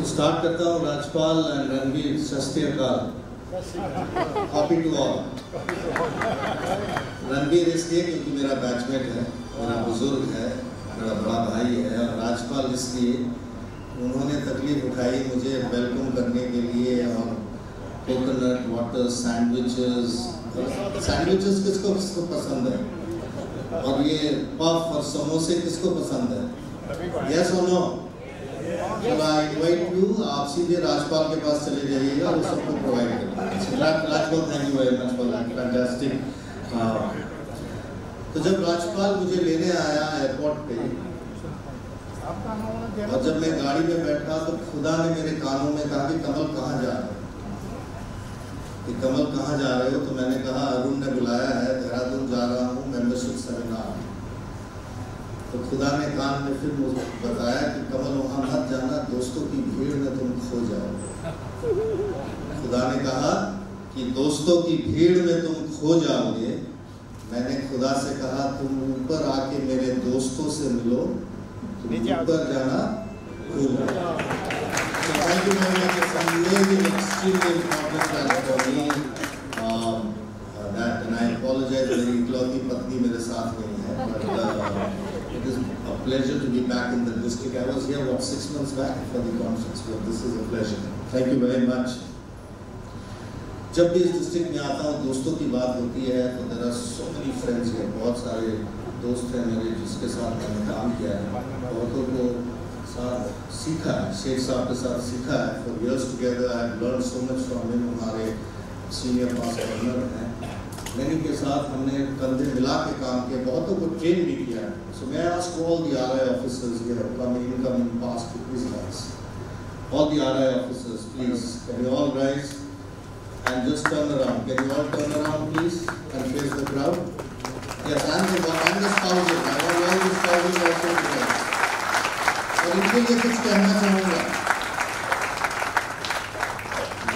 Start करता हूँ। Rajpal and Ranveer, सत श्री अकाल। Copy to all. रणवीर इसलिए क्योंकि मेरा बैचमेट है, मेरा बुजुर्ग है, मेरा बड़ा भाई है, और राजपाल इसलिए उन्होंने तकलीफ उठाई मुझे वेलकम करने के लिए, और कोकोनट वाटर, सैंडविचेस किसको किसको पसंद है, और ये पफ और समोसे किसको पसंद है? यस और नो? आई इनवाइट यू, आप सीधे राजपाल के पास चले जाइएगा, वो सबको प्रोवाइड करेंगे। Rajpal, thank you very much for that fantastic. तो जब राजपाल मुझे लेने आया एयरपोर्ट पे, और जब मैं गाड़ी में बैठा तो खुदा ने मेरे कानों में कहा कि कमल कहाँ जा रहे हो? कि कमल कहाँ जा रहे हो? तो मैंने कहा अरुण ने बुलाया है, देहरादून जा रहा हूँ मेंबरशिप सेमिनार। तो खुदा ने कान में फिर मुझे बताया कि कमल वहाँ मत जाना, दोस्तों की भीड़ में तुम खो जाओगे। खुदा ने कहा कि दोस्तों की भीड़ में तुम खो जाओगे। मैंने खुदा से कहा तुम ऊपर आके मेरे दोस्तों से मिलो, तुम ऊपर जाना भूल जाओ। Thank you very much. It's amazing, extremely important for me that, and I apologize मेरी इकलौती पत्नी मेरे साथ नहीं है, but it is a pleasure to be back in the district. I was here 6 months back for the conference, but this is a pleasure. Thank you very much. जब भी इस डिस्ट्रिक्ट में आता हूँ दोस्तों की बात होती है तो there are so many friends here. बहुत सारे दोस्त हैं मेरे जिसके साथ मैंने काम किया है, बहुतों को साथ सीखा है, शेख साहब के साथ सीखा है। For years together I have learned so much from him. हमारे सीनियर पास गवर्नर हैं, मैंने के साथ हमने कंधे मिला के काम किया, बहुतों को ट्रेन भी किया है। So may I ask all the RI officers here, coming, incoming, past, to please rise. All the RI officers, please, can you all rise and just turn around? Can you all turn around, please, and face the crowd? Yes, and the spouses. I want all the spouses also to rise. और इनके लिए कुछ कहना चाहूँगा।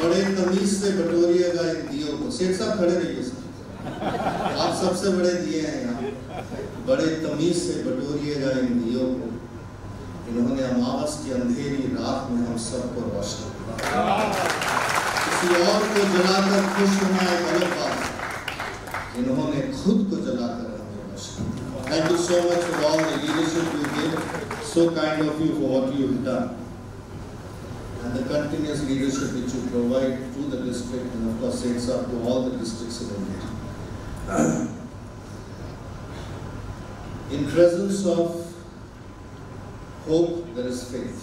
बड़े तमीज से बटोरिएगा इन दियों को। शेख साहब खड़े रहिए सर, आप सबसे बड़े दिए हैं यहाँ। बड़े तमीज से बटोरिएगा इन दियों को, इन्होंने अमावस की अंधेरी रात में हम सबको रोशन किया। किसी और को जलाकर खुश होना एक अलग बात है, इन्होंने खुद को जलाकर हमें रोशन किया। Thank you so much for all the leadership you gave. So kind of you for what you have done, and the continuous leadership which you provide to the district, and of course it's up to all the districts in India. In presence of hope there is faith.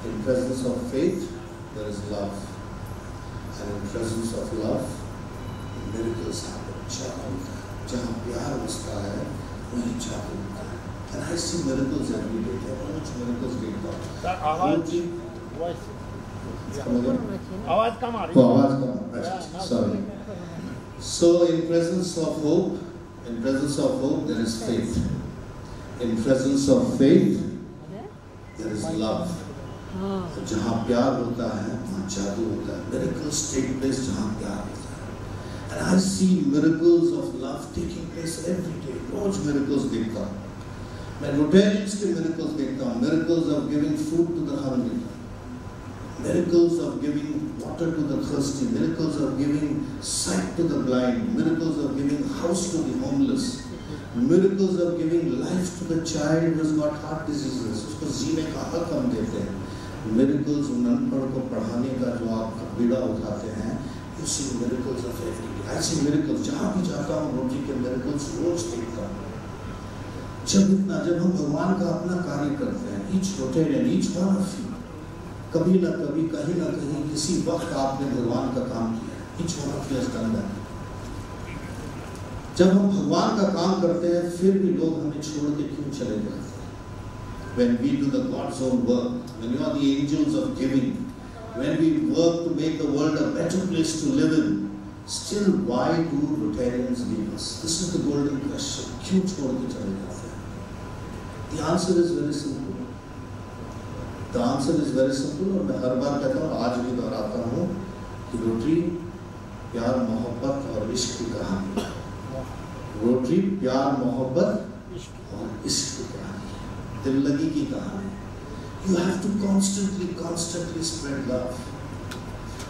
In presence of faith there is love, and in presence of love miracles happen. जहाँ प्यार बसता है वहीं जादू होता है। And I see miracles every day. There are much miracles being done. आवाज कम आ रही है। आवाज कम। Sorry. So in presence of hope there is faith. In presence of faith there is love. जहाँ प्यार होता है वहाँ जादू होता है। Miracles take place जहाँ प्यार होता है। And I see miracles of love taking place every day. Rose miracles देखता हूँ। मैं Rotarians के miracles देखता हूँ, miracles of giving food to the hungry, miracles of giving water to the thirsty, miracles of giving sight to the blind, miracles of giving house to the homeless, miracles of giving life to the child who has got heart diseases, उसको जीने का हक हम देते हैं, miracles उन अनपढ़ को पढ़ाने का जो आप बीड़ा उठाते हैं, you see miracles of every day. I see miracles जहाँ भी जाता हूँ रोटी के miracles रोज देखता हूँ। जब हम भगवान का अपना कार्य करते हैं, each Rotarian, each one of you, कभी ना कभी कहीं ना कहीं किसी वक्त आपने भगवान का काम किया। each one of you has done that. जब हम भगवान का काम करते हैं फिर भी लोग हमें छोड़ के क्यों चले जाते हैं? When we do the God's own work, when you are the angels of giving, when we work to make the world a better place to live in, still why do Rotarians leave us? This is the golden question. क्यों छोड़ के चले जाते हैं? The answer is very simple. The answer is very simple, और मैं हर बार कहता हूँ, आज भी दोहराता हूँ कि रोटरी प्यार मोहब्बत और इश्क की कहानी। रोटरी प्यार मोहब्बत और इश्क की कहानी, दिल लगी की कहानी। You have to constantly spread love.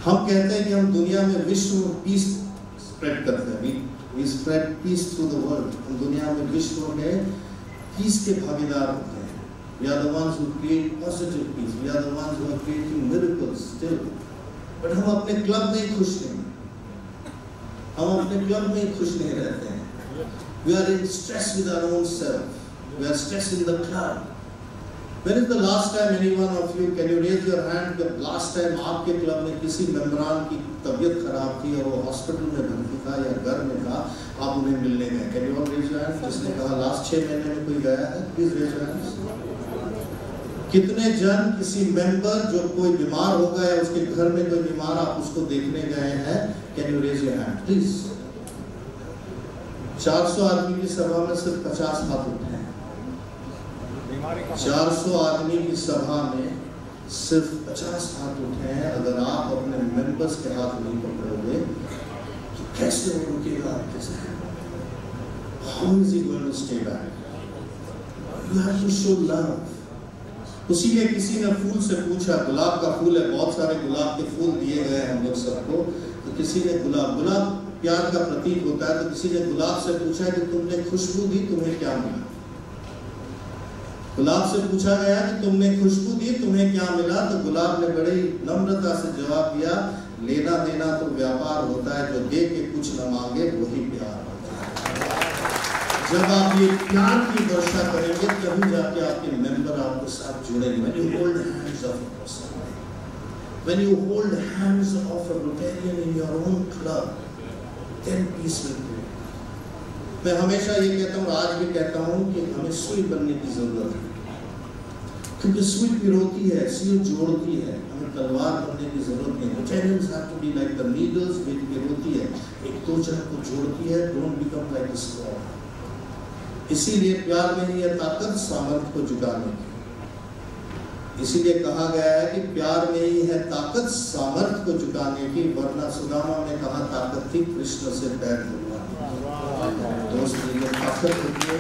हम कहते हैं कि हम दुनिया में विश्व में पीस स्प्रेड करते हैं. We spread peace through the world. हम दुनिया में विश्व में पीस के भागीदार होते हैं. We are the ones who create positive peace. We are the ones who are creating miracles still. But हम अपने क्लब में ही खुश नहीं. हम अपने क्लब में ही खुश नहीं रहते हैं. We are in stress with our own self. We are stressed in the club. When is the last time any one of you, can you raise your hand, the last time आपके club में किसी मेंबरान की तबीयत खराब थी और वो hospital में भर्ती था या घर में था, आप उन्हें मिलने गए? Can you all raise your hand? जिसने कहा लास्ट 6 महीने में कोई गया है, प्लीज रेज योर हैंड्स. कितने जन किसी मेंबर जो कोई बीमार हो गया है, उसके घर में कोई बीमार, आप उसको देखने गए हैं? Can you raise your hand, please? 400 आदमी की सभा में सिर्फ 50 हाथ उठे हैं. 400 आदमी की सभा में सिर्फ 50 हाथ उठे हैं. अगर आप अपने मेंबर्स के हाथ नहीं पकड़ोगे तो कैसे वो रुकेगा आपके साथ? How is he going to stay back? You have to show love. उसी में किसी ने फूल से पूछा, गुलाब का फूल है, बहुत सारे गुलाब के फूल दिए गए हैं हम लोग सबको, तो किसी ने गुलाब प्यार का प्रतीक होता है, तो किसी ने गुलाब से पूछा कि तुमने खुशबू दी, तुम्हें क्या मिला? गुलाब से पूछा गया कि तुमने खुशबू दी, तुम्हें क्या मिला? तो गुलाब ने बड़ी नम्रता से जवाब दिया, लेना देना तो व्यापार होता है, जो दे के कुछ न मांगे वही प्यार होता है. जब आप ये प्यार की वर्षा करेंगे तभी जाके आपके मेंबर आपके साथ जुड़ेंगे. When you hold hands of a person, when you hold hands of a Rotarian in your own club, then peace will be. मैं हमेशा ये कहता हूँ, आज भी कहता हूँ कि हमें सुई बनने की जरूरत है, क्योंकि सुई पिरोती है, सुई जोड़ती है. हमें तलवार बनने की जरूरत नहीं. Rotarians have to be like the needles, वे पिरोती है, एक तोचा को जोड़ती है. Don't become like a sword. इसीलिए प्यार में ही है ताकत सामर्थ्य को जुटाने की. इसीलिए कहा गया है कि प्यार में ही है ताकत सामर्थ्य को जुटाने की. वरना सुदामा ने कहा ताकत थी कृष्ण से पैर धुलवाने. दोस्त ये ताकत होती है.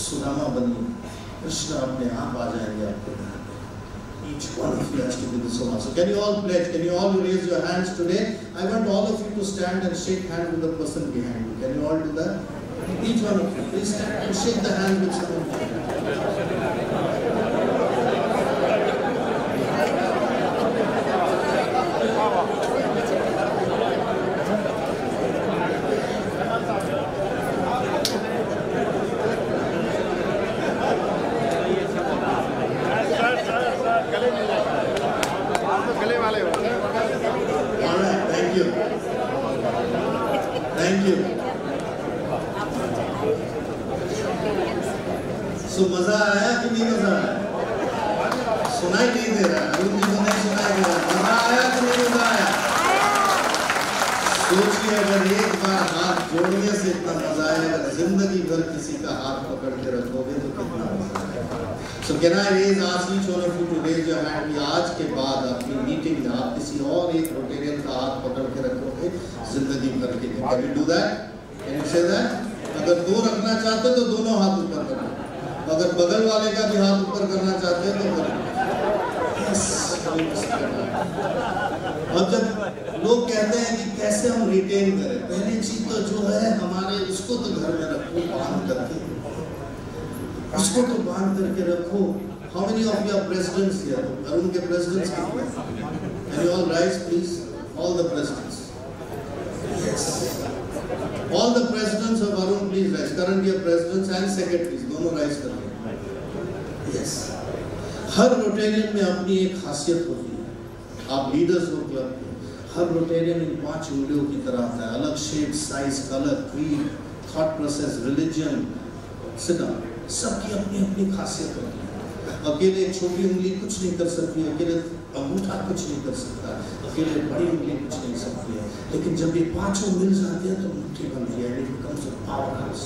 सुदामा बनिए, कृष्ण अपने आप आ जाएंगे आपके घर. Each one of you has to do this also. Can you all pledge? Can you all raise your hands today? I want all of you to stand and shake hands with the person behind you. Can you all do that? Each one of you, please stand and shake the hand with someone behind you. तो मजा आया कि नहीं मजा आया? सुनाई नहीं दे रहा, अरुण जी को नहीं सुनाई दे रहा. मजा आया कि नहीं मजा आया? सोचिए, अगर एक बार हाथ जोड़ने से इतना मजा आया, अगर जिंदगी भर किसी का हाथ पकड़ के रखोगे तो कितना मजा आएगा. So can I ask each one of you to raise your hand? कि आज के बाद अपनी मीटिंग में आप किसी और एक रोटेरियन का हाथ पकड़ के रखोगे जिंदगी भर के लिए. Can you do that? Can you say that? अगर 2 रखना चाहते तो दोनों हाथ ऊपर रखो. अगर बगल वाले का भी हाथ ऊपर करना चाहते हैं तो करें. और जब लोग कहते हैं कि कैसे हम रिटेन करें, पहली चीज तो जो है हमारे, उसको तो घर में रखो, बांध करके, उसको तो बांध करके रखो. How many of you are presidents here? Arun के presidents कितने? Can you all rise please? All the presidents. Yes. All the presidents of Arun, please rise. Current year presidents and secretaries, दोनों rise करें. Yes. हर Rotarian में अपनी एक खासियत होती है. आप लीडर्स हो क्लब के, हर रोटेरियन इन 5 उंगलियों की तरह आता है. अलग shape, size, colour, creed, thought process, religion, सिद्धांत, सबकी अपनी अपनी खासियत होती है. अकेले छोटी उंगली कुछ नहीं कर सकती, अकेले अंगूठा कुछ नहीं कर सकता, अकेले बड़ी उंगली कुछ नहीं सकती है. लेकिन जब ये 5 मिल जाते हैं तो मुट्ठी बनती है. It becomes a power house.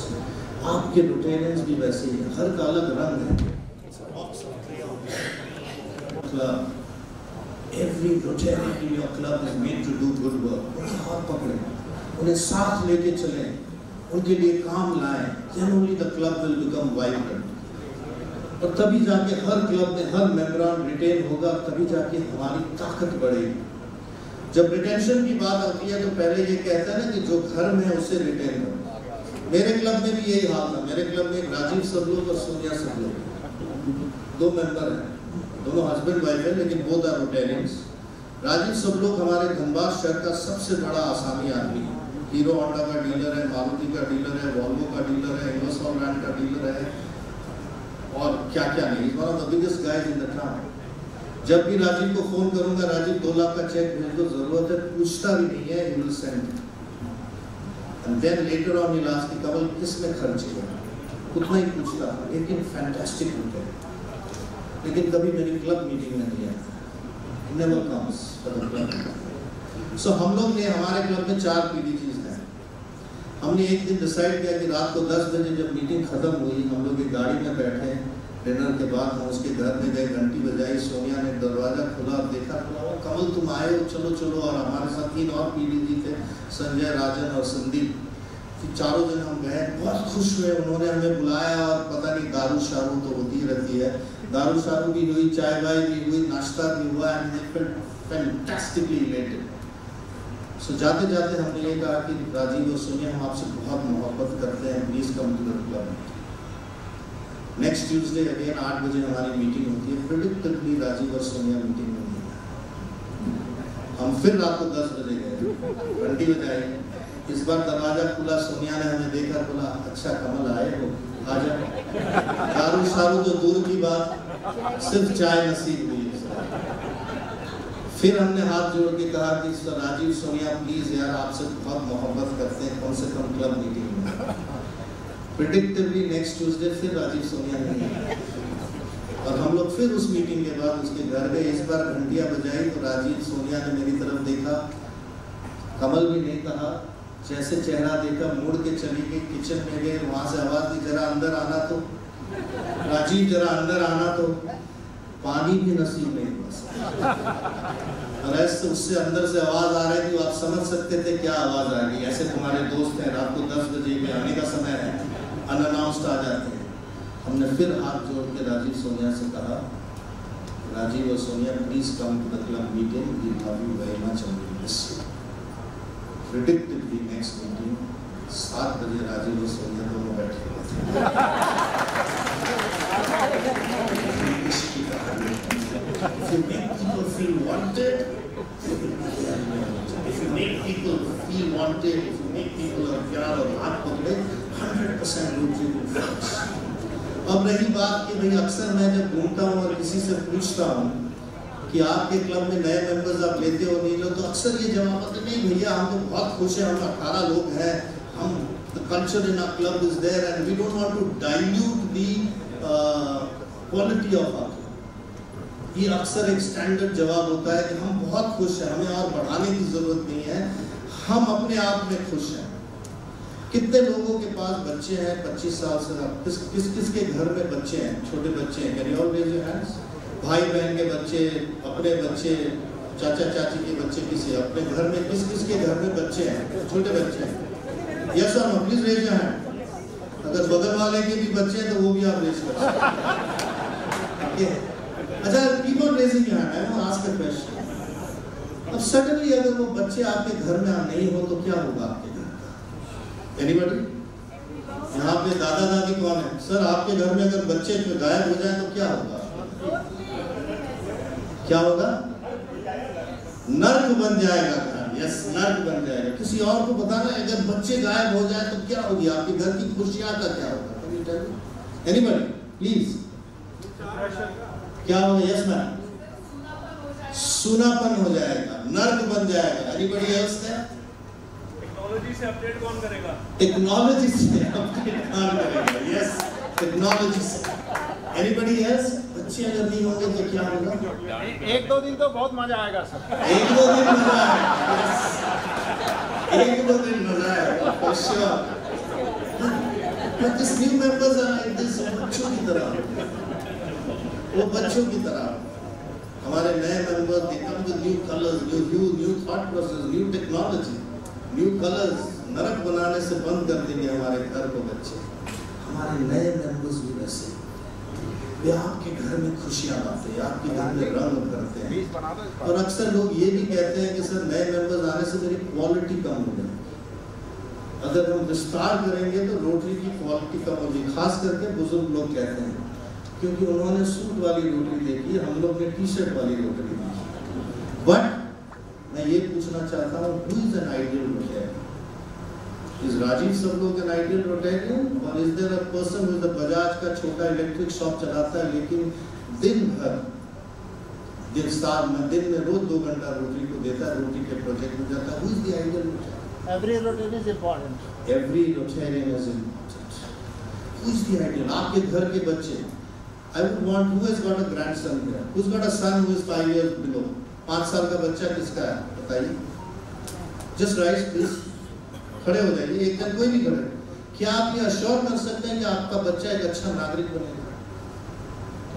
आपके रोटेरियंस भी वैसे ही है, हर का अलग रंग है. Club. Every Rotarian in your club is made to do good work. उन्हें हाथ पकड़े, उन्हें साथ लेके चलें, उनके लिए काम लाएं. Then only the club will become vibrant. और तभी जाके हर क्लब में हर मेंबर रिटेन होगा, तभी जाके हमारी ताकत बढ़ेगी। जब रिटेंशन की बात आती है तो पहले ये कहता है ना कि जो घर में है उसे रिटेन करो। मेरे क्लब में भी यही हाल था। मेरे क्लब में राजीव सबलोग और सोनिया सबलोग 2 मेंबर हैं, दोनों हस्बैंड वाइफ है, लेकिन बोथ आर रोटेरियंस। राजीव सबलोग हमारे धनबाद शहर का सबसे बड़ा आसामी आदमी है। हीरो होंडा का डीलर है, मारुति का डीलर है, वॉल्वो का डीलर है, इंग्लिश ब्रांड का डीलर है और क्या क्या नहीं। One of the biggest guys in the town. जब भी राजीव को फोन करूंगा, राजीव 2 लाख का चेक भेज दो, जरूरत है, पूछता भी नहीं है, he will send। And then later on he'll ask कि कमल किस में खर्च किया, उतना ही पूछता, लेकिन फैंटास्टिक होते हैं। लेकिन कभी मेरी क्लब मीटिंग में नहीं आता, never comes for the club। So हम लोग ने हमारे क्लब में 4 PDGs हैं। हमने एक दिन डिसाइड किया कि रात को 10 बजे जब मीटिंग खत्म हुई, हम लोग एक गाड़ी में बैठे, डिनर के बाद हम उसके घर में गए, घंटी बजाई, सोनिया ने दरवाजा खोला, देखा तो कमल तुम आए हो, चलो चलो। और हमारे साथ 3 और पीडीजी थे, संजय, राजन और संदीप। फिर चारों जन हम गए, बहुत खुश हुए। उन्होंने हमें बुलाया और पता नहीं दारू शारू तो होती रहती है, दारू शारू भी हुई, चाय वाय भी हुई, नाश्ता भी हुआ, and they felt fantastically elated. So जाते जाते हमने ये कहा कि राजीव और सोनिया हम आपसे बहुत मोहब्बत करते हैं, please come to the club. Next Tuesday again 8 बजे हमारी मीटिंग होती है। प्रेडिक्टेबली राजीव और सोनिया मीटिंग में नहीं आए। हम फिर रात को 10 बजे गए, घंटी बजाई, इस बार दरवाजा खुला, सोनिया ने हमें देखा, बोला अच्छा कमल आए हो, आ जाओ। दारू शारू तो दूर की बात, सिर्फ चाय नसीब हुई। फिर हमने हाथ जोड़ के कहा कि राजीव सोनिया प्लीज यार आपसे बहुत मोहब्बत करते हैं, कम से कम क्लब मीटिंग में। प्रेडिक्टेबली नेक्स्ट ट्यूसडे फिर राजीव सोनिया नहीं आए और हम लोग फिर उस मीटिंग के बाद उसके घर गए। इस बार घंटियां बजाई तो राजीव सोनिया ने मेरी तरफ देखा, कमल भी नहीं कहा, जैसे चेहरा देखा मुड़ के चली गई, किचन में गए, वहां से आवाज दी जरा अंदर आना तो, राजीव जरा अंदर आना तो, पानी भी नसीब नहीं हुआ। और ऐसे उससे अंदर से आवाज आ रही थी, आप समझ सकते थे क्या आवाज आ गई। ऐसे तुम्हारे दोस्त हैं, रात को 10 बजे में आने का समय है, अनअनाउंस्ड आ जाते हैं। हमने फिर हाथ जोड़ के राजीव सोनिया से कहा, राजीव और Sonia please come to the club meeting, we love you very much and we miss you. Predictably next meeting 7 बजे राजीव और सोनिया दोनों बैठे हुए थे। If you make people feel wanted, if you make people feel wanted, if you make people प्यार और हाथ पकड़े, 100% लोग will flourish। अब रही बात कि भाई अक्सर मैं जब घूमता हूँ और किसी से पूछता हूँ कि आपके क्लब में नए मेंबर्स आप लेते हो नहीं लो, तो अक्सर ये जवाब आता है नहीं भैया हम तो बहुत खुश हैं, हम 18 लोग हैं, हम the culture in our club is there and we don't want to dilute the quality of our club। ये अक्सर एक स्टैंडर्ड जवाब होता है कि हम बहुत खुश हैं, हमें और बढ़ाने की जरूरत नहीं है, हम अपने आप में खुश हैं। कितने लोगों के पास बच्चे हैं 25 साल से, किसके घर में बच्चे हैं, छोटे बच्चे हैं, can you all raise your hands? भाई बहन के बच्चे, अपने बच्चे, चाचा चाची के बच्चे, किसी अपने घर में किसके घर में बच्चे हैं, छोटे बच्चे हैं? यस और no please raise your hand. अगर बगल वाले के भी बच्चे हैं तो वो भी आप रेज कर सकते हैं। अच्छा, keep raising your hand, I want to ask a question. अब सडनली अगर वो बच्चे आपके घर में नहीं हो तो क्या होगा आपके घर का? एनीबॉडी? यहाँ पे दादा दादी कौन है? सर आपके घर में अगर बच्चे गायब हो जाए तो क्या होगा? क्या होगा? नर्क बन जाएगा घर। यस, नर्क बन जाएगा। किसी और को बताना, अगर बच्चे गायब हो जाए तो क्या होगी आपके घर की खुशियां का क्या होगा? Anybody please? क्या होगा? Yes ma'am. सुनापन हो जाएगा, नर्क बन जाएगा। Anybody else? टेक्नोलॉजी से अपडेट कौन करेगा? टेक्नोलॉजी से अपडेट कौन करेगा? यस, टेक्नोलॉजी से। Anybody else? बच्चे अगर नहीं होंगे तो क्या होगा? 1-2 दिन तो बहुत मजा आएगा सर। 1-2 दिन मजा आएगा। यस, 1-2 दिन मजा आएगा for sure. But this new members are like this, बच्चों की तरह, वो बच्चों की तरह। हमारे नए member they come with new colours, new thought process, new technology, new colours. नरक बनाने से बंद कर देंगे हमारे घर को बच्चे। हमारे नए मेंबर्स भी वैसे। वे आपके घर में खुशियां लाते हैं, आपके घर में रंग भरते हैं। और अक्सर लोग ये भी कहते हैं कि सर नए मेंबर्स आने से मेरी क्वालिटी कम हो गई। अगर हम विस्तार करेंगे तो रोटरी की क्वालिटी कम होगी, खास करके बुजुर्ग लोग कहते हैं, क्योंकि उन्होंने सूट वाली रोटरी देखी, हम लोग ने टी शर्ट वाली रोटरी देखी। बट मैं ये पूछना चाहता हूँ, who is an ideal Rotarian? Is Rajiv सब लोग एन आइडियल रोटेरियन? और is there a person who is the Bajaj का छोटा इलेक्ट्रिक शॉप चलाता है लेकिन दिन भर दिन में रोज 2 घंटा रोटरी को देता है, रोटरी के प्रोजेक्ट में जाता है? Who is the ideal Rotarian? Every Rotarian is important. Every Rotarian is important. Who is the ideal? आपके घर के बच्चे. I would want, who has got a grandson here? Who's got a son who is 5 years below? 5 साल का बच्चा किसका है? बताइए. Just rise please. खड़े हो जाइए. एक जन कोई भी खड़े. क्या आप ये अश्योर कर सकते हैं कि आपका बच्चा एक अच्छा नागरिक बनेगा?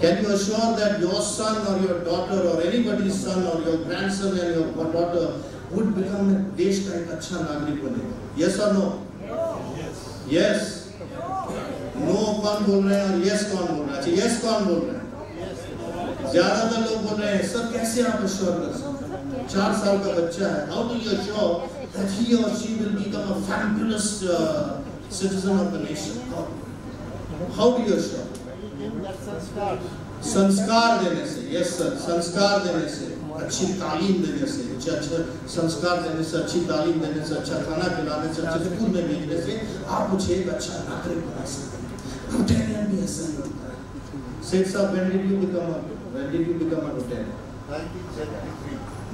Can you assure that your son or your daughter or anybody's son or your grandson and your daughter would become देश का एक अच्छा नागरिक बनेगा? Yes or no? Yes. No कौन बोल रहे हैं और yes कौन बोल रहा है? Yes कौन बोल रहे हैं? ज्यादातर लोग बोल रहे हैं सर कैसे आप अश्योर कर सकते हैं? 4 साल का बच्चा है. How do you assure that he or she will become a fabulous citizen of the nation? How do you assure? संस्कार देने से. यस सर, संस्कार देने से, अच्छी तालीम देने से, अच्छे संस्कार देने से, अच्छी तालीम देने से, अच्छा खाना खिलाने से, अच्छे स्कूल में भेजने से आप मुझे एक अच्छा नागरिक बना सकते हैं. रोटेरियन भी ऐसा ही होता है. सेठ साहब, when did you become a Rotarian?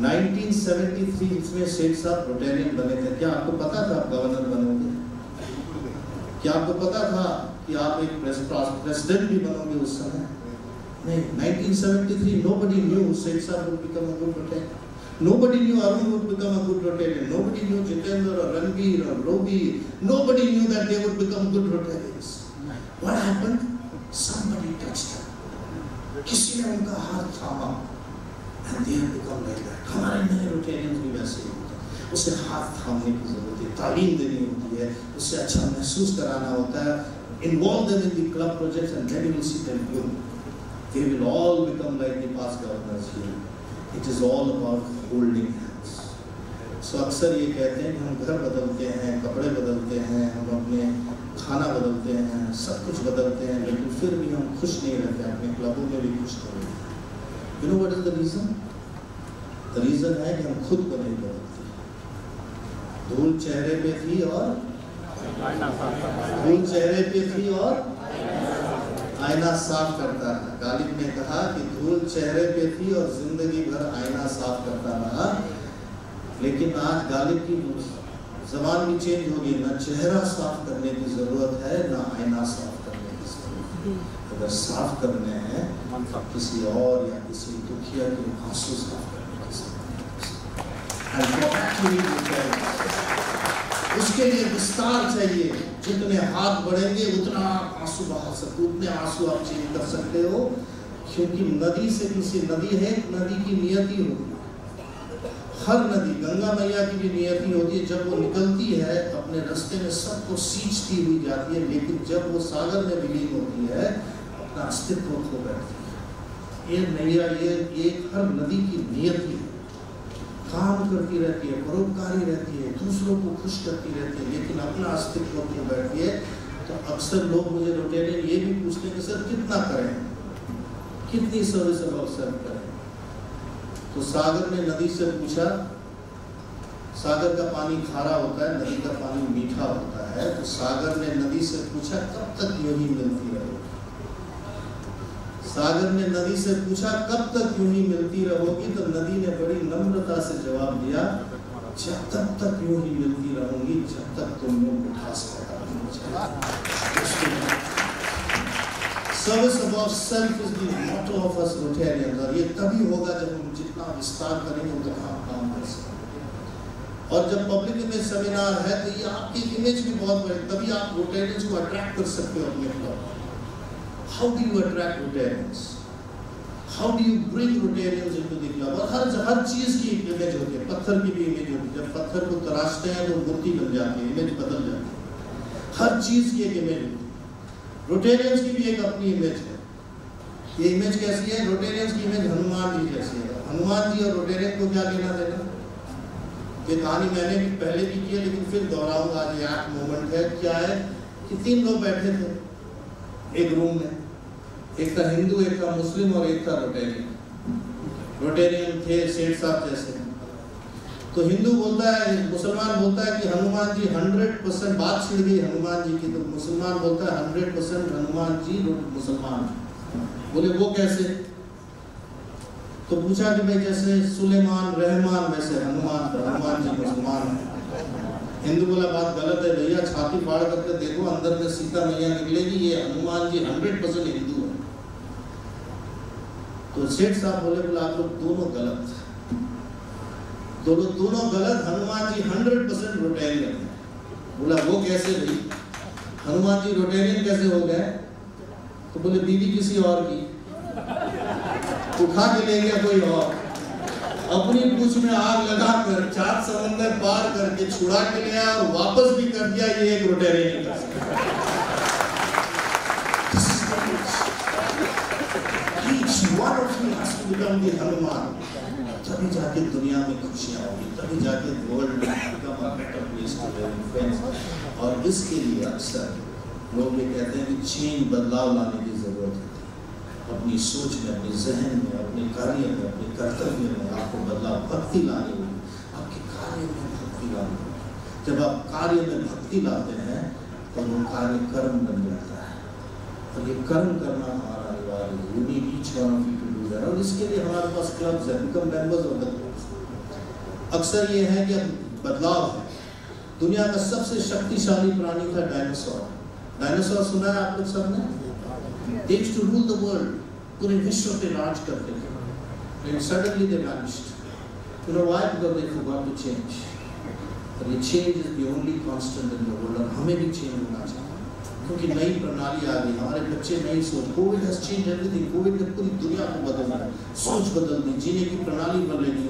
1973 में सेठ साहब रोटेरियन बने थे. क्या आपको पता था आप गवर्नर बनोगे? क्या आपको पता था कि आप एक प्रेसिडेंट भी बनोगे उस समय? नहीं. 1973 nobody knew Seth sir would become a good Rotarian. Nobody knew Arun would become a good Rotarian. Nobody knew Jitendra or Ranveer or Robi. Nobody knew that they would become good Rotarians. What happened? Somebody touched them. किसी ने उनका हाथ थामा and they have become like that. हमारे नए Rotarians भी वैसे ही होते हैं. उसे हाथ थामने की जरूरत है, तालीम देनी होती है, उसे अच्छा महसूस कराना होता है. Involve them in the club projects and then you will see them bloom. They will all become like the past governors here. It is all about holding hands. So अक्सर ये कहते हैं कि हम घर बदलते हैं, कपड़े बदलते हैं, हम अपने खाना बदलते हैं, सब कुछ बदलते हैं, लेकिन फिर भी हम खुश नहीं रहते, अपने क्लबों में भी खुश नहीं रहते. You know what is the reason? The reason है कि हम खुद को नहीं बदलते. धूल चेहरे पे थी और आईना साफ करता रहा. गालिब ने कहा कि धूल चेहरे पे थी और जिंदगी भर आईना साफ करता रहा. लेकिन आज गालिब की जबान भी चेंज हो गई. ना चेहरा साफ करने की जरूरत है, ना आईना साफ करने की जरूरत है. अगर साफ करने हैं किसी और या किसी दुखिया के आंसू साफ करने की जरूरत है. उसके लिए विस्तार चाहिए. जितने हाथ बढ़ेंगे उतना आंसू बहा सकते, उतने आंसू आप चेंज कर सकते हो. क्योंकि नदी से किसी नदी है, नदी की नियति होती है. हर नदी, गंगा मैया की भी नियति होती है. जब वो निकलती है अपने रास्ते में सबको सींचती हुई जाती है, लेकिन जब वो सागर में विलीन होती है अपना अस्तित्व खो बैठती है. ये नैया, ये हर नदी की नियति है. काम करती रहती है, परोपकारी रहती है, दूसरों को खुश करती रहती है, लेकिन अपना अस्तित्व खो बैठती है. तो अक्सर लोग मुझे रोटेरियन ये भी पूछते हैं कि सर कितना करें, कितनी सर्विस सर्व करें. तो सागर ने नदी से पूछा. सागर का पानी खारा होता है, नदी का पानी मीठा होता है. तो सागर ने नदी से पूछा कब तक यूं ही मिलती रहोगी? सागर ने नदी से पूछा कब तक यूं ही मिलती रहोगी? तो नदी ने बड़ी नम्रता से जवाब दिया, जब तक यूं ही मिलती रहूंगी, जब तक तुम लोग मिठास पैदा नहीं चाहिए. Service above self is the motto of us Rotarians. और ये तभी होगा जब हम जितना विस्तार करेंगे उतना हम काम कर सकेंगे. और जब पब्लिक इमेज सेमिनार है तो ये आपकी इमेज भी बहुत बड़ी, तभी आप रोटेरियंस को अट्रैक्ट कर सकते हो अपने club. How do you attract Rotarians? How do you bring Rotarians into the club? और हर चीज की एक इमेज होती है. पत्थर की भी इमेज होती है. जब पत्थर को तराशते हैं तो मूर्ति बन जाती है, इमेज बदल जाती है. हर चीज की एक इमेज होती है. Rotarians की भी एक अपनी इमेज है. ये इमेज कैसी है? रोटेरियंस की इमेज हनुमान जी जैसी है। हनुमान जी और रोटेरियन को क्या लेना देना? ये कहानी मैंने भी पहले भी की है लेकिन फिर दोहराऊंगा, आज याद मोमेंट है। क्या है कि 3 लोग बैठे थे एक रूम में, एक था हिंदू, एक था मुस्लिम और एक था रोटेरियन। रोटेरियन थे सेठ साहब जैसे। तो हिंदू बोलता है, मुसलमान बोलता है कि हनुमान जी 100%, बात छिड़ गई हनुमान जी की, तो मुसलमान बोलता है 100% हनुमान जी मुसलमान। बोले वो कैसे? तो पूछा कि भाई जैसे सुलेमान रहमान वैसे हनुमान जी मुसलमान है। हिंदू बोला बात गलत है भैया, छाती फाड़ करके देखो अंदर में सीता मैया निकलेगी, ये हनुमान जी 100% हिंदू है। तो सेठ साहब बोले आप लोग दोनों गलत, दोनों गलत, हनुमान जी 100% रोटेरियन है। बोला वो कैसे भाई, हनुमान जी रोटेरियन कैसे हो गए? तो बोले बीवी किसी और की, उठा के ले गया कोई और, अपनी पूंछ में आग लगाकर 4 समंदर पार करके छुड़ा के ले आया और वापस भी कर दिया। ये एक रोटेरियन का हनुमान, तभी जाके दुनिया में खुशियां होगी, तभी जाके world become a better place to live friends. और इसके लिए अक्सर लोग ये कहते हैं कि चेंज, बदलाव लाने की जरूरत है। अपनी सोच में, अपने जहन में, अपने कार्य में, अपने कर्तव्य में आपको बदलाव, भक्ति लानी होगी, आपके कार्य में भक्ति लानी होगी। जब आप कार्य में भक्ति लाते हैं तो वो कार्य कर्म बन जाता है, और ये कर्म करना हमारा अनिवार्य है। You need each one of you to do that। और इसके लिए हमारे पास क्लब्स है, become members of the clubs। अक्सर ये है कि बदलाव है। दुनिया का सबसे शक्तिशाली प्राणी था डायनासोर। डायनासोर सुना है आप लोग सबने? They used to rule the world, पूरे विश्व पे राज करते थे, and suddenly they vanished. You know why? Because they forgot to change. और ये change is the only constant in the world। और हमें भी change होना चाहिए, क्योंकि नई प्रणाली आ गई, हमारे बच्चे नई सोच। Covid has changed everything। Covid ने पूरी दुनिया को बदल दिया, सोच बदल दी, जीने की प्रणाली बदलेगी,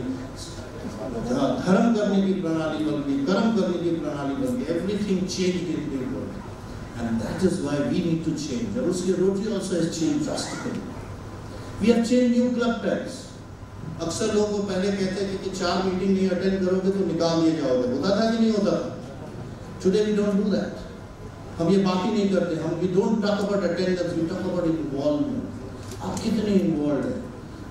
धर्म करने की प्रणाली बदल गई, कर्म करने की प्रणाली बदल गई। Everything changed in the world, and that is why we need to change। और उसके Rotary also has changed drastically। We have changed new club types। अक्सर लोगों को पहले कहते थे कि 4 मीटिंग नहीं अटेंड करोगे तो निकाल दिए जाओगे। होता था कि नहीं होता था? Today we don't do that। हम ये बात ही नहीं करते। हम we don't talk about attendance, we talk about involvement। आप कितने इन्वॉल्व हैं?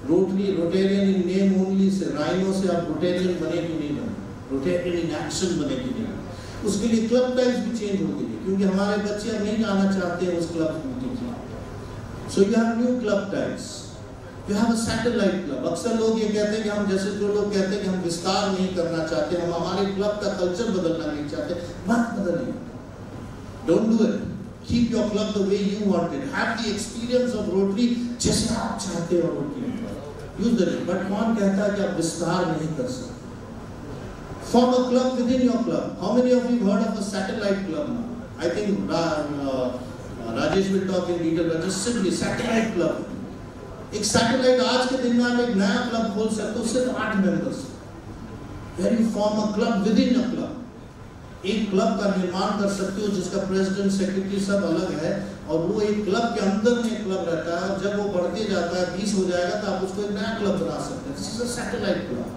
Rotarian in name only say, rhino से आप रोटेरियन बने कि नहीं बने, रोटेरियन इन एक्शन बने कि नहीं। उसके लिए क्लब टाइप्स भी चेंज हो गई, क्योंकि हमारे बच्चे अब नहीं जाना चाहते हैं उस क्लब मीटिंग में। So you have new club types, you have a satellite club. अक्सर लोग ये कहते हैं कि हम, जैसे जो लोग कहते हैं कि हम विस्तार नहीं करना चाहते, हम हमारे क्लब का कल्चर बदलना नहीं चाहते, मत बदलिए। Don't do it. Keep your club the way you want it. Have the experience of rotary जैसे आप चाहते हो रोटरी यूज द। बट कौन कहता है कि आप विस्तार नहीं कर सकते? Form a club within your club. How many of you heard of a satellite club now? I think Rajesh will talk in detail, but just simply satellite club. एक satellite आज के दिन में आप एक नया club खोल सकते हो, सिर्फ 8 members, where you form a club within a club। एक क्लब का निर्माण कर सकते हो जिसका प्रेसिडेंट, सेक्रेटरी सब अलग है, और वो एक क्लब के अंदर में एक क्लब रहता है। जब वो बढ़ते जाता है, 20 हो जाएगा, तो आप उसको एक नया क्लब बना सकते हैं। This is a satellite club।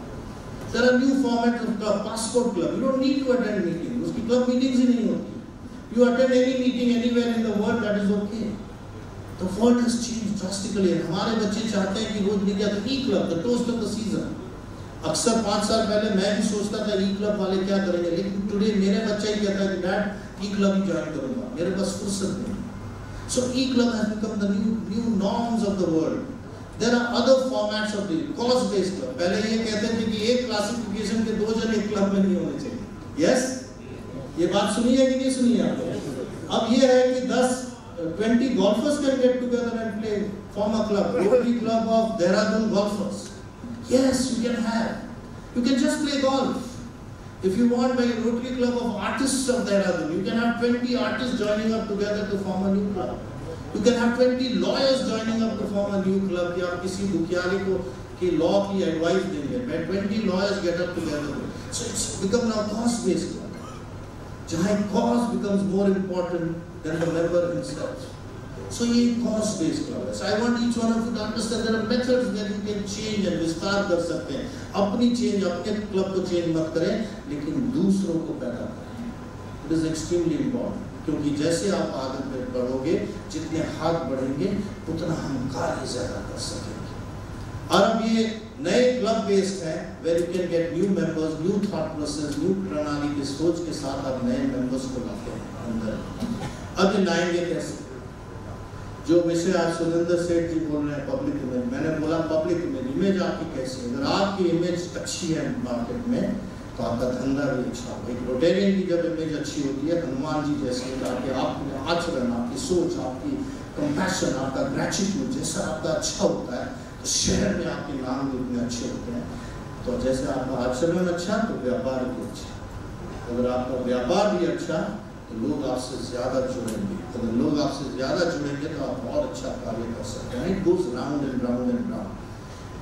There are new formats of club, passport club। You don't need to attend meeting। उसकी club meetings ही नहीं होती। You attend any meeting anywhere in the world, that is okay। The world has changed drastically। हमारे बच्चे चाहते हैं कि रोज नहीं जाते e-club, the toast of the season। अक्सर 5 साल पहले मैं भी सोचता था e-club वाले क्या करेंगे, लेकिन टुडे मेरे बच्चा ही कहता है कि डैड e-club ही ज्वाइन करूंगा, मेरे पास फुर्सत नहीं। So e-club has become the new norms of the world। There are other formats of the cause-based club। पहले ये कहते थे कि एक क्लासिफिकेशन के 2 जन एक क्लब में नहीं होने चाहिए। यस, ये बात सुनी है कि नहीं सुनी है आपने? अब ये है कि 10-20 golfers can get together and play, form a club, Rotary Club of Dehradun golfers। Yes, you can have। You can just play golf। If you want, by Rotary Club of artists of Dehradun, you can have 20 artists joining up together to form a new club। You can have 20 lawyers joining up to form a new club। कि आप किसी दुखियारी को कि law की advice देंगे, 20 lawyers get up together। So it's become now cause-based club, जहाँ cause becomes more important than the member himself। So ये cost based club है. So I want each one of you to understand there are methods that you can change and विस्तार कर सकते हैं. अपनी change, अपने club को change मत करें, लेकिन दूसरों को पैदा करें. It is extremely important. क्योंकि जैसे आप आगे बढ़ोगे, जितने हाथ बढ़ेंगे, उतना हम कार्य ज़्यादा कर सकेंगे. और अब ये नए क्लब बेस्ड है, where you can get new members, new thought process, new प्रणाली की सोच के साथ आप नए members को लाते हैं अंदर. अब ये लाएंगे कैसे? जो विषय आज सुरेंद्र सेठ जी बोल रहे हैं पब्लिक इमेज, मैंने बोला पब्लिक इमेज आपकी कैसी है? अगर आपकी इमेज अच्छी है मार्केट में तो आपका धंधा भी अच्छा होगा. एक रोटेरियन की जब इमेज अच्छी होती है, हनुमान जी जैसे आपके आचरण, आपकी सोच, आपकी कंपैशन, आपका ग्रेटिट्यूड जैसा आपका अच्छा होता है, तो शहर में आपके नाम भी इतने अच्छे होते हैं. तो जैसे आपका आचरण अच्छा तो व्यापार भी अच्छा. अगर आपका व्यापार भी अच्छा तो लोग आपसे ज्यादा जुड़ेंगे. अगर लोग आपसे ज्यादा जुड़ेंगे तो आप और अच्छा कार्य कर सकते हैं. It goes round and round and round.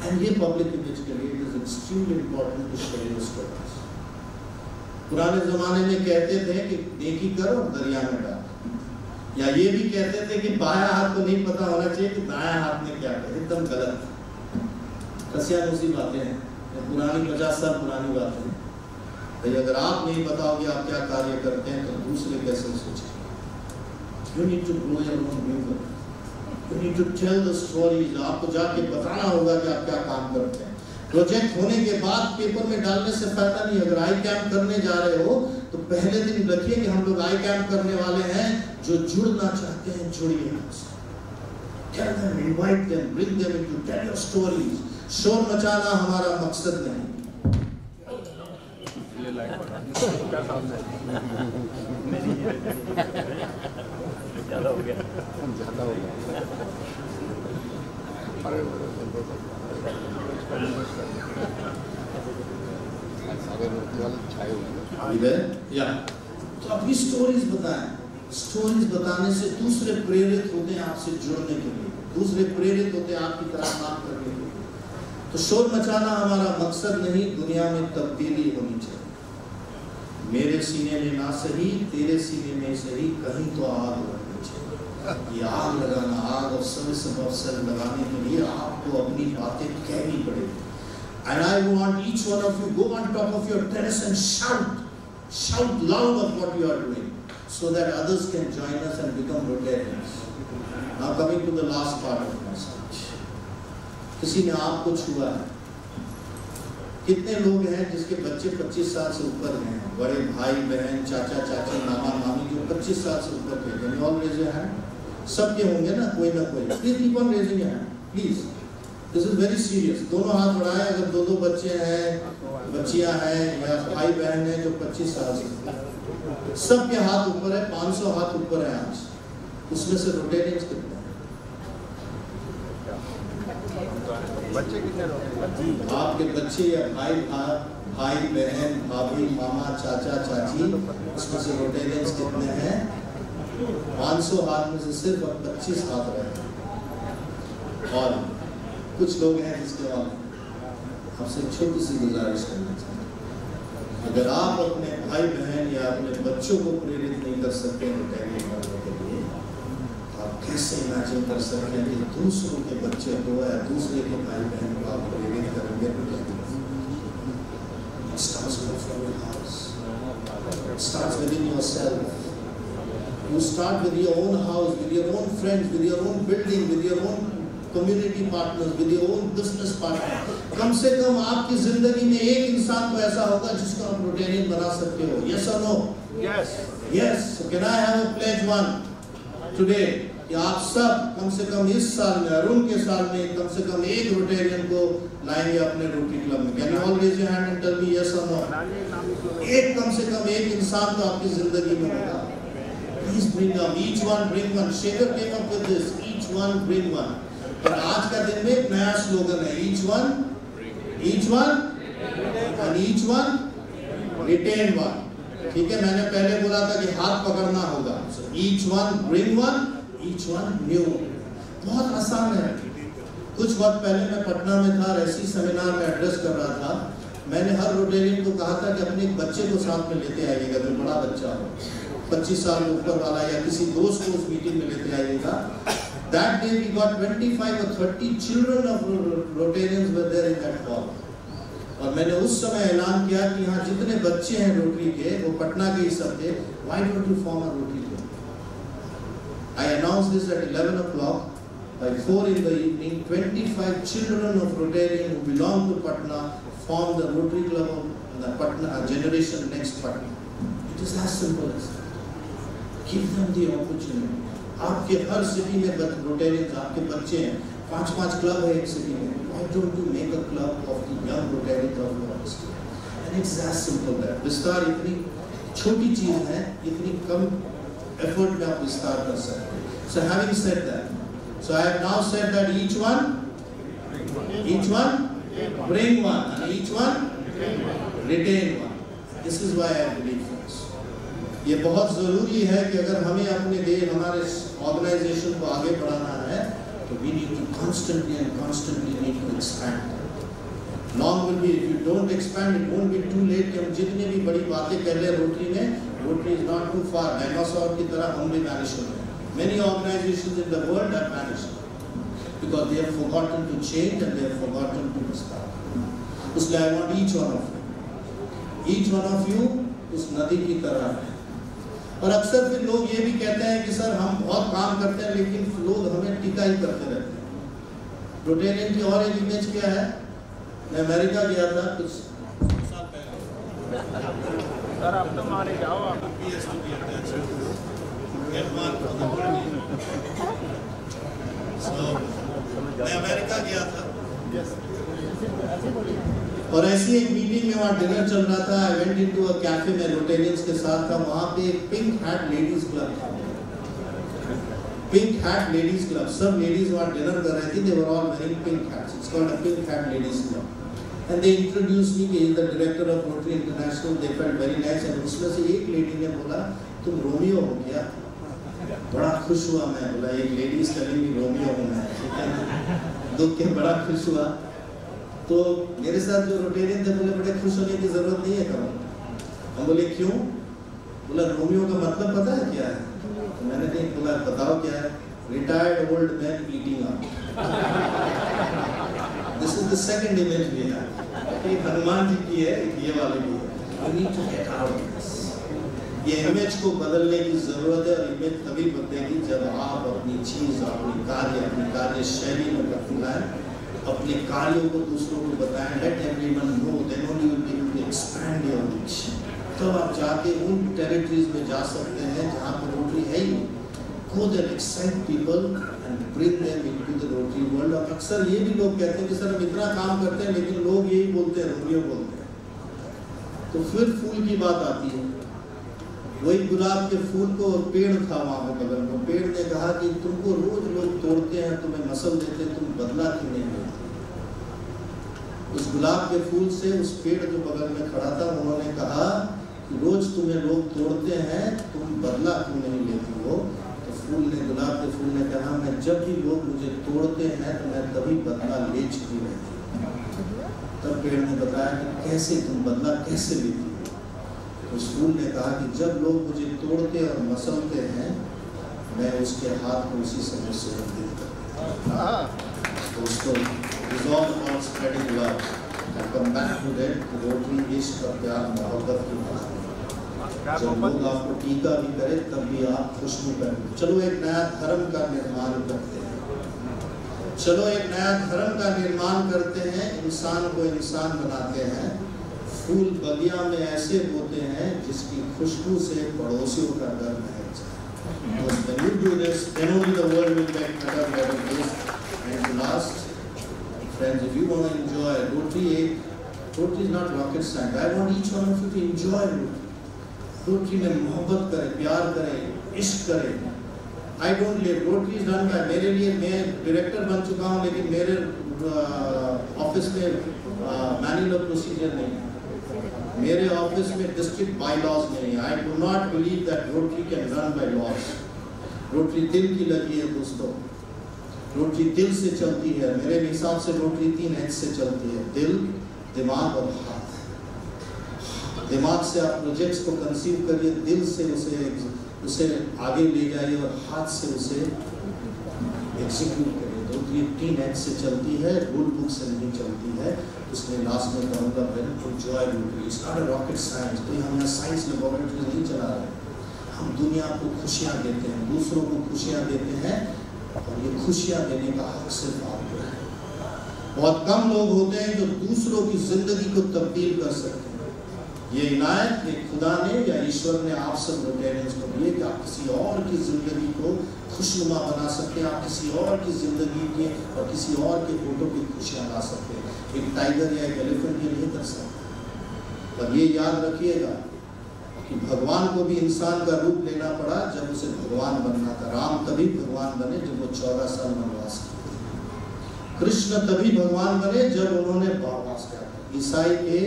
And ये पब्लिक इमेज के लिए it is extremely important to share your stories. पुराने जमाने में कहते थे कि नेकी करो दरिया में डालो, या ये भी कहते थे कि बायां हाथ को नहीं पता होना चाहिए कि दायां हाथ में क्या करे. एकदम गलत. कसियानुसी बातें हैं, पुरानी 50 साल पुरानी बातें हैं. भाई अगर आप नहीं बताओगे आप क्या कार्य करते हैं तो दूसरे कैसे सोचेंगे? You need to grow your own music. You need to tell the stories. आपको जाके बताना होगा कि आप क्या काम करते हैं. प्रोजेक्ट होने के बाद पेपर में डालने से फायदा नहीं. अगर आई कैम्प करने जा रहे हो तो पहले दिन रखिए कि हम लोग आई कैम्प करने वाले हैं. जो जुड़ना चाहते हैं जुड़िए. Tell them, invite them, bring them into, tell your stories. शोर मचाना हमारा मकसद नहीं. ज़्यादा हो गया. या तो अपनी स्टोरीज बताएं. स्टोरीज बताने से दूसरे प्रेरित होते हैं आपसे जुड़ने के लिए. दूसरे प्रेरित होते हैं आपकी तरह काम करने के लिए. तो शोर मचाना हमारा मकसद नहीं. दुनिया में तब्दीली होनी चाहिए. मेरे सीने में ना सही, तेरे सीने में सही, कहीं तो आग लगनी चाहिए. ये आग लगाना, आग और सर्विस ऑफ अफसर लगाने के लिए आपको अपनी बातें कहनी पड़ेगी. And I want each one of you go on top of your terrace and shout loud of what you are doing, so that others can join us and become Rotarians. Now coming to the last part of my speech. किसी ने आपको छुआ है? कितने लोग हैं जिसके बच्चे 25 साल से ऊपर हैं? बड़े भाई बहन, चाचा चाची, मामा मामी जो 25 साल से ऊपर के. Can you all raise your hand? सबके होंगे ना कोई ना कोई. Please keep on raising your hand, please. This is very serious. दोनों हाथ बढ़ाएं. अगर दो बच्चे हैं, बच्चियां हैं या भाई बहन हैं जो 25 साल से, सबके हाथ ऊपर है. 500 हाथ ऊपर है आज. उसमें से रोटेरियंस कितने? बच्चे कितने? आपके बच्चे या भाई बहन, भाभी, मामा, चाचा चाची, उसमें से रोटेरियंस कितने हैं? 500 हाथ में से सिर्फ 25 हाथ रहे. और कुछ लोग हैं जिसके बाद आपसे छोटी सी गुजारिश करना चाहते हैं. अगर आप अपने भाई बहन या अपने बच्चों को प्रेरित नहीं कर सकते रोटेरियन बनने के लिए, आप कैसे इमेजिन कर सकते हैं कि दूसरों के बच्चे को या दूसरे के भाई बहन को आप प्रेरित करेंगे? It starts from your house. It starts within yourself. You start with your own house, with your own friends, with your own building, with your own community partners, with your own business partner. कम से कम आपकी जिंदगी में एक इंसान तो ऐसा होगा जिसको आप रोटेरियन बना सकते हो. Yes or no? Yes. Yes. So can I have a pledge one today? कि आप सब कम से कम इस साल में, अरुण के साल में, कम से कम एक रोटेरियन को लाएंगे अपने रोटरी क्लब में. Can you all raise your hand and tell me yes or no? एक कम से कम एक इंसान तो आपकी जिंदगी में होगा. Please bring up. Each one bring one. Shekhar came up with this. Each one bring one. और आज का दिन में एक नया स्लोगन है. Each one and each one retain one. ठीक है, मैंने पहले बोला था कि हाथ पकड़ना होगा. So each one bring one, each one new. बहुत आसान है. कुछ वक्त पहले मैं पटना में था, ऐसी सेमिनार में एड्रेस कर रहा था. मैंने हर रोटेरियन को कहा था कि अपने एक बच्चे को साथ में लेते आइएगा जो बड़ा बच्चा हो. 25 साल ऊपर वाला या किसी दोस्त को उस मीटिंग में लेते आइएगा। That day we got 25 or 30 children of Rotarians were there in that hall. और मैंने उस समय ऐलान किया कि यहाँ जितने बच्चे हैं रोटरी के वो पटना के ही सब थे, why don't you form a Rotary club? I announced this at 11 o'clock. By 4 in the evening, 25 children of Rotarian who belong to Patna formed the Rotary Club of the Patna generation next Patna. It is as simple as that. Give them the opportunity. आपके हर city में Rotarians आपके बच्चे हैं, 5-5 club है एक city में. Why don't you make a club of the young Rotarians of your city? And it's as simple that. विस्तार इतनी छोटी चीज है, इतनी कम एफर्ट में आप विस्तार कर सकते हैं. So having said that, so I have now said that each one bring one, and each one retain one. This is why I believe this. ये बहुत ज़रूरी है कि अगर हमें अपने हमारे ऑर्गेनाइजेशन को आगे बढ़ाना है तो we need to constantly need to expand. Long will be if you don't expand, it won't be too late कि हम जितनी भी बड़ी बातें कर ले रोटरी में, rotary is not too far. Dinosaur की तरह हम भी vanish हो गए. Many organizations in the world have vanished because they have forgotten to change and they have forgotten to start. इसलिए I want each one of you उस नदी की तरह है. और अक्सर फिर लोग ये भी कहते हैं कि सर हम बहुत काम करते हैं लेकिन लोग हमें टीका ही करते रहते हैं. रोटेरियन की और एक इमेज क्या है? मैं अमेरिका गया था कुछ साल पहले. सर आप तो मारे जाओ आप. मैं अमेरिका गया था और ऐसी एक मीटिंग में वहाँ डिनर चल रहा था. I went into a cafe में रोटेरियंस के साथ था. वहाँ पे एक पिंक हैट लेडीज क्लब था. पिंक हैट लेडीज क्लब, सब लेडीज वहाँ डिनर कर रही थी. They were all wearing pink hats. It's called a pink hat ladies club and they introduced me कि the director of Rotary International. They felt very nice. And उसमें से एक lady ने बोला तुम रोमियो हो क्या? बड़ा खुश हुआ मैं. बोला एक लेडीज करेंगी रोमियो हूँ मैं. दुख के बड़ा खुश हुआ. तो मेरे साथ जो रोटेरियन थे बोले बड़े खुश होने की जरूरत नहीं है करो. हम बोले क्यों? बोला रोमियो का मतलब पता है क्या है? तो मैंने नहीं बोला बताओ क्या है? Retired old man eating up. This is the second image we have. ये हनुमान जी की है, ये वाली भी है. You need to get out of this. ये इमेज को बदलने की जरूरत है. और इमेज तभी बदलेगी जब आप अपनी चीज, अपनी कार्य शैली में बदलाएं, अपने कार्यों को दूसरों को बताएं. Let everyone know, then only you will be able to expand your reach. तब आप जाके उन टेरिटरीज में जा सकते हैं जहाँ पर रोटरी है ही. Go there, excite people and bring them into the Rotary world. और अक्सर ये भी लोग कहते हैं कि सर हम इतना काम करते हैं लेकिन लोग यही बोलते हैं रोमियो बोलते हैं. तो फिर फूल की बात आती है. वही गुलाब के फूल को पेड़ था वहाँ पे बगल में. पेड़ ने कहा कि तुमको रोज लोग तोड़ते हैं, तुम्हें मसल देते, तुम बदला क्यों नहीं लेते? उस गुलाब के फूल से उस पेड़ जो बगल में खड़ा था उन्होंने कहा कि रोज तुम्हें लोग तोड़ते हैं, तुम बदला क्यों नहीं लेती हो? तो फूल ने, गुलाब के फूल ने कहा मैं जब भी लोग मुझे तोड़ते हैं तो मैं तभी बदला ले चुकी रहती. तब पेड़ ने बताया कि कैसे तुम बदला कैसे लेती? उस फूल ने कहा कि जब लोग मुझे तोड़ते और मसलते हैं मैं उसके हाथ को उसी समय से बंधित करता हूं. तो उसको resolve about spreading love and come back to that rotary इश्क और प्यार मोहब्बत की बात. जब लोग आपको टीका भी करे तब भी आप खुशबू करें. चलो एक नया धर्म का निर्माण करते हैं. चलो एक नया धर्म का निर्माण करते हैं. इंसान को इंसान बनाते हैं. फूल बगिया में ऐसे होते हैं जिसकी खुशबू से पड़ोसियों का डर महक जाए. When you do this, then only the world will get better place. And last, friends, if you want to enjoy Rotary is not rocket science. I want each one of you to enjoy Rotary. Rotary में मोहब्बत करें, प्यार करें, इश्क करें. I don't live. Rotary is done by. मेरे लिए मैं डायरेक्टर बन चुका हूँ लेकिन मेरे ऑफिस में मैनुअल ऑफ प्रोसीजर नहीं है. मेरे ऑफिस में डिस्ट्रिक्ट बाय लॉज नहीं है. I do not believe that Rotary can run bylaws. Rotary दिल की लगी है दोस्तों. रोटरी दिल से चलती है. मेरे हिसाब से रोटरी 3 एच से चलती है. दिल, दिमाग और हाथ. दिमाग से आप प्रोजेक्ट्स को कंसीव करिए, दिल से उसे उसे आगे ले जाइए और हाथ से उसे एग्जीक्यूट करिए। तो ये 3 से चलती है, रूल बुक से नहीं चलती है। उसमें लास्ट में कहूँगा enjoy rotary. It's not a rocket science. तो हम यहाँ साइंस लेबोरेटरी नहीं चला रहे। हम दुनिया को खुशियाँ देते हैं, दूसरों को खुशियाँ देते हैं, और ये खुशियाँ देने का हक सिर्फ आपको है। बहुत कम लोग होते हैं जो दूसरों की जिंदगी को तब्दील कर सकते हैं। ये इनायत ये खुदा ने या ईश्वर ने आप सब रोटेरियंस को दिए कि आप किसी और की जिंदगी को खुशनुमा बना सकते हैं। आप किसी और की जिंदगी के और किसी और के फोटो की खुशियाँ ला सकते हैं। एक टाइगर या एक एलिफेंट ये नहीं कर सकता। पर ये याद रखिएगा कि भगवान को भी इंसान का रूप लेना पड़ा जब उसे भगवान बनना था। राम तभी भगवान बने जब वो 14 साल वनवास किए। कृष्ण तभी भगवान बने जब उन्होंने वनवास किया। ईसाई के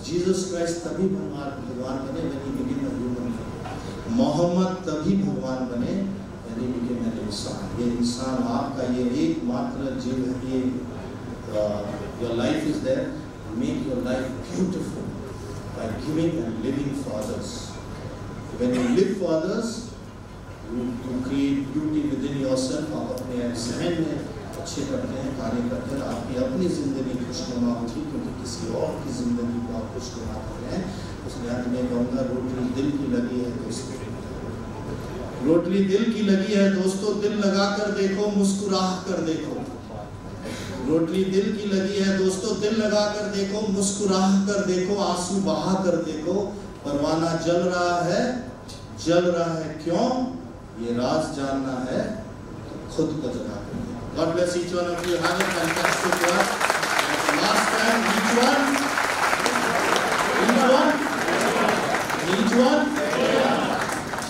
जीसस क्राइस्ट तभी भगवान बने when he became a human. Mohammad तभी भगवान बने when he became an इंसान। ये इंसान आपका ये एकमात्र जीव है। ये your life is there. Make your life beautiful by giving and living for others. When you live for others, you create beauty within yourself. आप अपने जहन में अच्छे करते हैं, कार्य करते हैं, आपकी अपनी ज़िंदगी खुशनुमा होगी क्योंकि किसी और की ज़िंदगी को आप खुशनुमा कर रहे हैं। उसमें आज मैं कहूँगा रोटरी दिल की लगी है दोस्तों। रोटरी दिल की लगी है दोस्तों। दिल लगा कर देखो, मुस्कुरा कर देखो। रोटरी दिल की लगी है दोस्तों। दिल लगा कर देखो, मुस्कुरा कर देखो, आंसू बहा कर देखो। परवाना जल रहा है, जल रहा है क्यों? ये राज जानना है खुद को जगा कर। God bless each one of you. Have a fantastic one. Last time, each one.